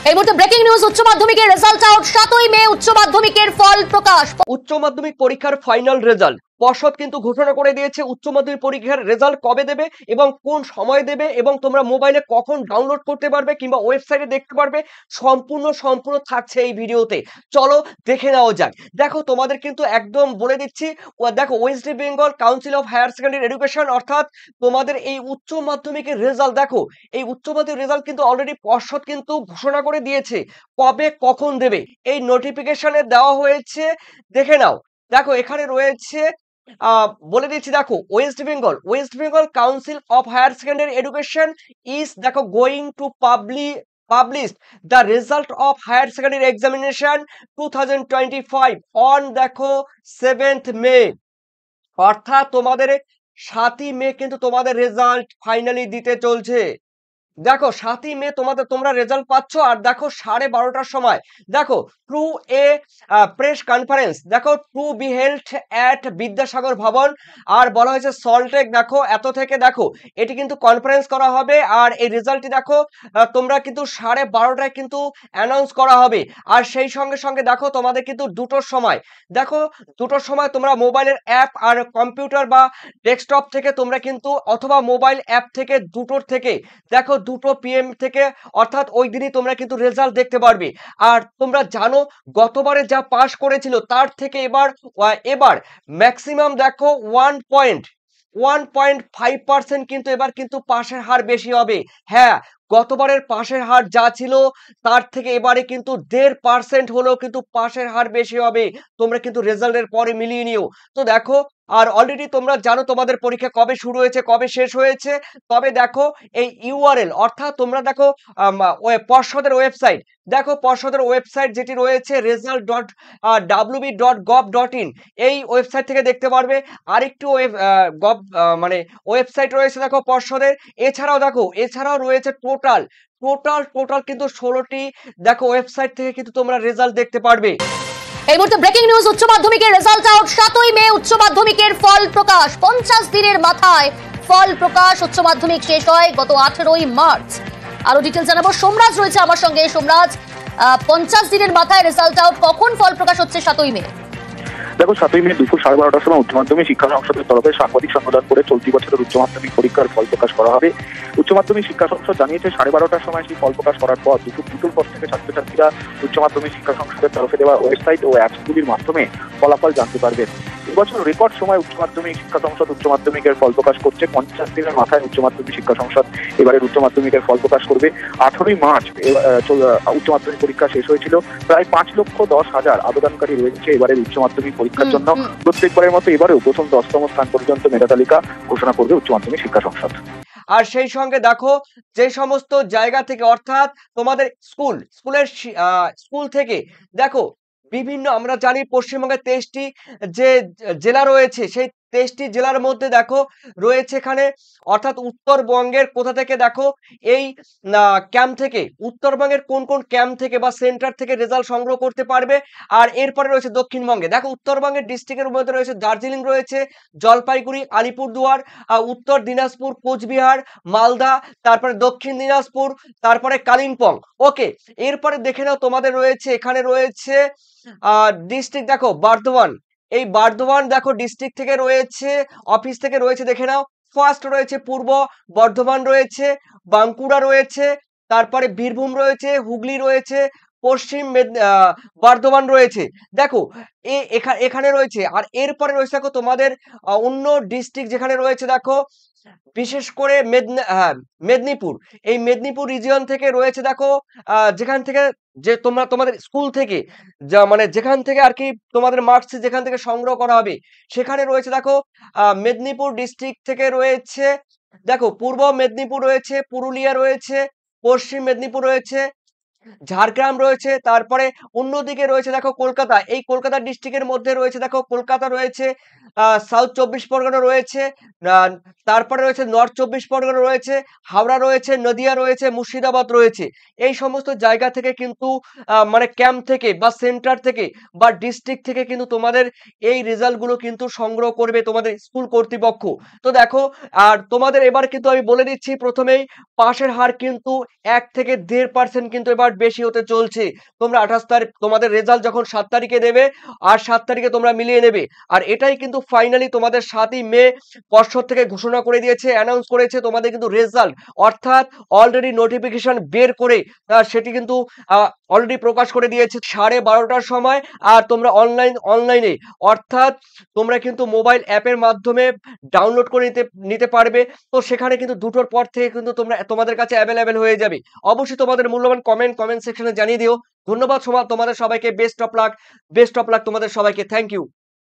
এই মুহূর্তে breaking news, উচ্চ মাধ্যমিকের রেজাল্ট আউট। 7ই মে উচ্চ মাধ্যমিকের ফল প্রকাশ। উচ্চ মাধ্যমিক পরীক্ষার ফাইনাল রেজাল্ট পর্ষদ কিন্তু ঘোষণা করে দিয়েছে উচ্চ মাধ্যমিক পরীক্ষার রেজাল্ট কবে দেবে এবং কোন সময় দেবে এবং তোমরা মোবাইলে কখন ডাউনলোড করতে পারবে কিংবা ওয়েবসাইটে দেখতে পারবে, সম্পূর্ণ থাকছে এই ভিডিওতে। চলো দেখে নেওয়া যাক। দেখো তোমাদের কিন্তু একদম বলে দিচ্ছি, দেখো West Bengal council of higher secondary Education অর্থাৎ তোমাদের এই উচ্চ মাধ্যমিকের রেজাল্ট, দেখো এই উচ্চ মাধ্যমিক রেজাল্ট কিন্তু অলরেডি পর্ষদ কিন্তু ঘোষণা করে দিয়েছে কবে কখন দেবে। এই নোটিফিকেশনে দেওয়া হয়েছে, দেখে নাও। দেখো এখানে রয়েছে, বলে দিচ্ছি, দেখো West Bengal council of higher secondary education is দেখো going to publish the result of higher secondary examination 2025 on দেখো 7th May, অর্থাৎ তোমাদের 7ই মে কিন্তু তোমাদের রেজাল্ট ফাইনালি দিতে চলছে। দেখো 7ই মে তোমরা রেজাল্ট পাচ্ছ। আর দেখো 12:30টার সময় দেখো টু এ প্রেস কনফারেন্স, দেখো to be held at Vidyasagar Bhavan. আর বলা হয়েছে সল্টলেক, দেখো এত থেকে দেখো এটি কিন্তু কনফারেন্স করা হবে। আর এই রেজাল্টটি দেখো তোমরা কিন্তু 12:30টায় কিন্তু অ্যানাউন্স করা হবে। আর সেই সঙ্গে দেখো তোমাদের কিন্তু দুটোর সময় তোমরা মোবাইলের অ্যাপ আর কম্পিউটার বা ডেস্কটপ থেকে তোমরা কিন্তু অথবা মোবাইল অ্যাপ থেকে দুটোর থেকে দেখো 2 PM থেকে, অর্থাৎ ওই দিনই তোমরা কিন্তু রেজাল্ট দেখতে পারবে। আর তোমরা জানো গতবারে যা পাস করেছিল তার থেকে এবার ম্যাক্সিমাম দেখো 1.5% কিন্তু এবার কিন্তু পাশের হার বেশি হবে। হ্যাঁ, গতবারের পাশের হার যা ছিল তার থেকে এবারে কিন্তু 1.5% হলেও কিন্তু পাশের হার বেশি হবে। তোমরা কিন্তু রেজাল্টের পরে মিলিয়ে নিও। তো দেখো, আর অলরেডি তোমরা জানো তোমাদের পরীক্ষা কবে শুরু হয়েছে কবে শেষ হয়েছে। তবে দেখো এই ইউআরএল, অর্থাৎ তোমরা দেখো পর্ষদের ওয়েবসাইট, দেখো পর্ষদের ওয়েবসাইট যেটি রয়েছে result.wb.gov.in, এই ওয়েবসাইট থেকে দেখতে পারবে। আরেকটু ওয়েবসাইট রয়েছে দেখো পর্ষদের। এছাড়াও রয়েছে টোটাল কিন্তু 16টি দেখো ওয়েবসাইট থেকে কিন্তু তোমরা রেজাল্ট দেখতে পারবে। এই মুহূর্তে ব্রেকিং নিউজ, উচ্চ মাধ্যমিকের রেজাল্ট আউট। 7ই মে উচ্চ মাধ্যমিকের ফল প্রকাশ। 50 দিনের মাথায় ফল প্রকাশ। উচ্চ মাধ্যমিক শেষ হয় গত 18ই মার্চ। আরো ডিটেইলস জানাবো, সোমরাজ রয়েছে আমার সঙ্গে। সোমরাজ, 50 দিনের মাথায় রেজাল্ট আউট, কখন ফল প্রকাশ হচ্ছে 7ই মে? দেখো 7ই মে দুপুর 12:30টার সময় উচ্চ মাধ্যমিক শিক্ষা সংসদের তরফে সাংবাদিক সম্মেলন করে চলতি বছরের উচ্চ মাধ্যমিক পরীক্ষার ফল প্রকাশ করা হবে। উচ্চ মাধ্যমিক শিক্ষা সংসদ জানিয়েছে 12:30টার সময় সেই ফল প্রকাশ করার পর দুপুর 2টোর পর থেকে ছাত্রছাত্রীরা উচ্চ মাধ্যমিক শিক্ষা সংসদের তরফে দেওয়া ওয়েবসাইট ও অ্যাপসগুলির মাধ্যমে ফলাফল জানতে পারবেন। এবছর রেকর্ড সময় উচ্চ মাধ্যমিক শিক্ষা সংসদ উচ্চ মাধ্যমিকের ফল প্রকাশ করছে। 50 দিনের মাথায় উচ্চ মাধ্যমিক শিক্ষা সংসদ এবারের উচ্চ মাধ্যমিকের ফল প্রকাশ করবে। 18ই মার্চ উচ্চ মাধ্যমিক পরীক্ষা শেষ হয়েছিল। প্রায় 5,10,000 আবেদনকারী রয়েছে এবারের উচ্চ মাধ্যমিক পরীক্ষার জন্য। প্রত্যেকবারের মতো এবারেও প্রথম 10তম স্থান পর্যন্ত মেধা তালিকা ঘোষণা করবে উচ্চ মাধ্যমিক শিক্ষা সংসদ। আর সেই সঙ্গে দেখো যে সমস্ত জায়গা থেকে, অর্থাৎ তোমাদের স্কুল থেকে দেখো বিভিন্ন, আমরা জানি পশ্চিমবঙ্গের 23টি যে জেলা রয়েছে, সেই 23টি জেলার মধ্যে দেখো রয়েছে এখানে, অর্থাৎ উত্তরবঙ্গের কোথা থেকে দেখো এই ক্যাম্প থেকে, উত্তরবঙ্গের কোন ক্যাম্প থেকে বা সেন্টার থেকে রেজাল্ট সংগ্রহ করতে পারবে। আর এরপরে রয়েছে দক্ষিণবঙ্গে, দেখো উত্তরবঙ্গের ডিস্ট্রিক্টের মধ্যে রয়েছে দার্জিলিং রয়েছে, জলপাইগুড়ি, আলিপুরদুয়ার, উত্তর দিনাজপুর, কোচবিহার, মালদা, তারপরে দক্ষিণ দিনাজপুর, তারপরে কালিম্পং। ওকে, এরপরে দেখে নাও তোমাদের রয়েছে, এখানে রয়েছে ডিস্ট্রিক্ট দেখো বর্ধমান। এই বর্ধমান দেখো ডিস্ট্রিক্ট থেকে রয়েছে, অফিস থেকে রয়েছে, দেখে নাও। ফার্স্ট রয়েছে পূর্ব বর্ধমান রয়েছে, বাঁকুড়া রয়েছে, তারপরে বীরভূম রয়েছে, হুগলি রয়েছে, পশ্চিম বর্ধমান রয়েছে। দেখো এখানে রয়েছে। আর এরপরে রয়েছে দেখো তোমাদের অন্য ডিস্ট্রিক্ট যেখানে রয়েছে, দেখো বিশেষ করে মেদিনীপুর, এই মেদিনীপুর রিজিয়ন থেকে রয়েছে দেখো, যেখান থেকে যে তোমাদের স্কুল থেকে যেখান থেকে আর কি তোমাদের মার্কস যেখান থেকে সংগ্রহ করা হবে সেখানে রয়েছে দেখো মেদিনীপুর ডিস্ট্রিক্ট থেকে রয়েছে, দেখো পূর্ব মেদিনীপুর রয়েছে, পুরুলিয়া রয়েছে, পশ্চিম মেদিনীপুর রয়েছে, ঝাড়গ্রাম রয়েছে, তারপরে অন্যদিকে রয়েছে দেখো কলকাতা। এই কলকাতা ডিস্ট্রিক্টের মধ্যে রয়েছে দেখো কলকাতা রয়েছে, সাউথ 24 পরগনা রয়েছে, তারপরে রয়েছে নর্থ 24 পরগনা রয়েছে, হাওড়া রয়েছে, নদিয়া রয়েছে, মুর্শিদাবাদ রয়েছে। এই সমস্ত জায়গা থেকে কিন্তু ক্যাম্প থেকে বা সেন্টার থেকে বা ডিস্ট্রিক্ট থেকে কিন্তু তোমাদের এই রেজাল্টগুলো কিন্তু সংগ্রহ করবে তোমাদের স্কুল কর্তৃপক্ষ। তো দেখো, আর তোমাদের এবার কিন্তু আমি বলে দিচ্ছি প্রথমেই, পাশের হার কিন্তু 1 থেকে 1.5% কিন্তু এবার বেশি হতে চলছে। তোমরা 28 তারিখ তোমাদের রেজাল্ট যখন 7 তারিখে দেবে আর 7 তারিখে তোমরা মিলিয়ে নেবে। আর এটাই কিন্তু ফাইনালি তোমাদের 7ই মে পর্ষদ থেকে ঘোষণা করে দিয়েছে, অ্যানাউন্স করেছে তোমাদের কিন্তু রেজাল্ট, অর্থাৎ অলরেডি নোটিফিকেশন বের করে সেটি কিন্তু অলরেডি প্রকাশ করে দিয়েছে 12:30টার সময়। আর তোমরা অনলাইনে অর্থাৎ তোমরা কিন্তু মোবাইল অ্যাপের মাধ্যমে ডাউনলোড করে নিতে পারবে। তো সেখানে কিন্তু 2টোর পর থেকে কিন্তু তোমাদের কাছে অ্যাভেলেবেল হয়ে যাবে। অবশ্যই তোমাদের মূল্যবান কমেন্ট সেকশনে জানিয়ে দিও। ধন্যবাদ তোমাদের সবাইকে, বেস্ট অফ লাক তোমাদের সবাইকে, থ্যাংক ইউ।